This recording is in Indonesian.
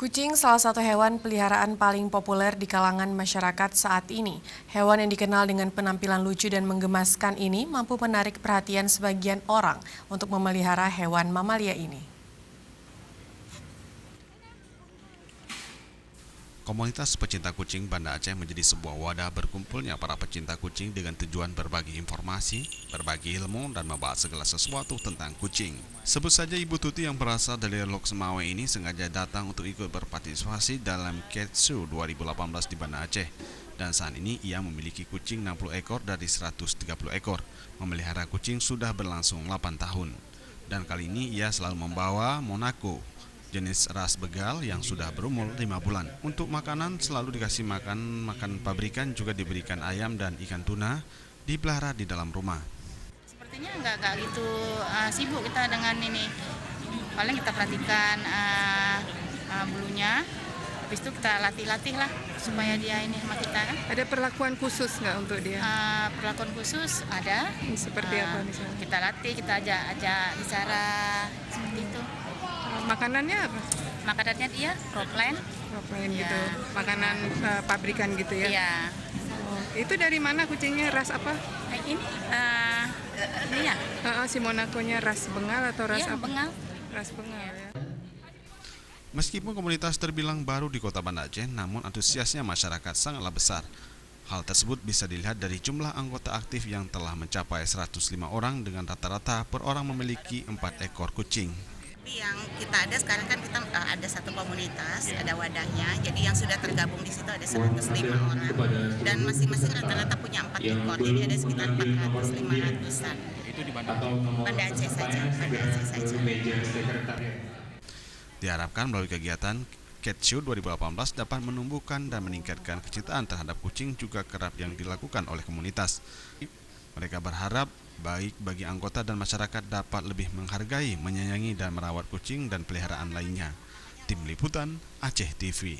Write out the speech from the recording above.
Kucing salah satu hewan peliharaan paling populer di kalangan masyarakat saat ini. Hewan yang dikenal dengan penampilan lucu dan menggemaskan ini mampu menarik perhatian sebagian orang untuk memelihara hewan mamalia ini. Komunitas pecinta kucing Banda Aceh menjadi sebuah wadah berkumpulnya para pecinta kucing dengan tujuan berbagi informasi, berbagi ilmu, dan membahas segala sesuatu tentang kucing. Sebut saja Ibu Tuti yang berasal dari Lok Semawe ini sengaja datang untuk ikut berpartisipasi dalam Cat Show 2018 di Banda Aceh. Dan saat ini ia memiliki kucing 60 ekor dari 130 ekor. Memelihara kucing sudah berlangsung 8 tahun. Dan kali ini ia selalu membawa Monaco, jenis ras begal yang sudah berumur 5 bulan. Untuk makanan selalu dikasih makan pabrikan, juga diberikan ayam dan ikan tuna, dipelihara di dalam rumah. Sepertinya nggak gitu sibuk kita dengan ini. Paling kita perhatikan bulunya, habis itu kita latih-latih lah supaya dia ini sama kita kan. Ada perlakuan khusus nggak untuk dia? Perlakuan khusus ada. Seperti apa misalnya? Kita latih, kita ajak bicara seperti itu. Makanannya apa? Makanannya dia proplan. Proplan Ya. gitu. Makanan pabrikan gitu ya? Iya. Oh, itu dari mana kucingnya? Ras apa? Ini ya. Si Monaco-nya ras Bengal atau ras Iya, apa? Bengal. Ras Bengal ya. Meskipun komunitas terbilang baru di kota Banda Aceh, namun antusiasnya masyarakat sangatlah besar. Hal tersebut bisa dilihat dari jumlah anggota aktif yang telah mencapai 105 orang dengan rata-rata per orang memiliki 4 ekor kucing. Yang kita ada sekarang kan kita ada satu komunitas, ada wadahnya. Jadi yang sudah tergabung di situ ada 105 orang dan masing-masing rata-rata punya 4 ekor. Jadi ada sekitar 400-500-an. Itu di Banda Banda Aceh saja, Banda Aceh saja. Diharapkan melalui kegiatan Cat Show 2018 dapat menumbuhkan dan meningkatkan kecintaan terhadap kucing juga kerap yang dilakukan oleh komunitas. Mereka berharap baik bagi anggota dan masyarakat dapat lebih menghargai, menyayangi dan merawat kucing dan peliharaan lainnya. Tim Liputan Aceh TV.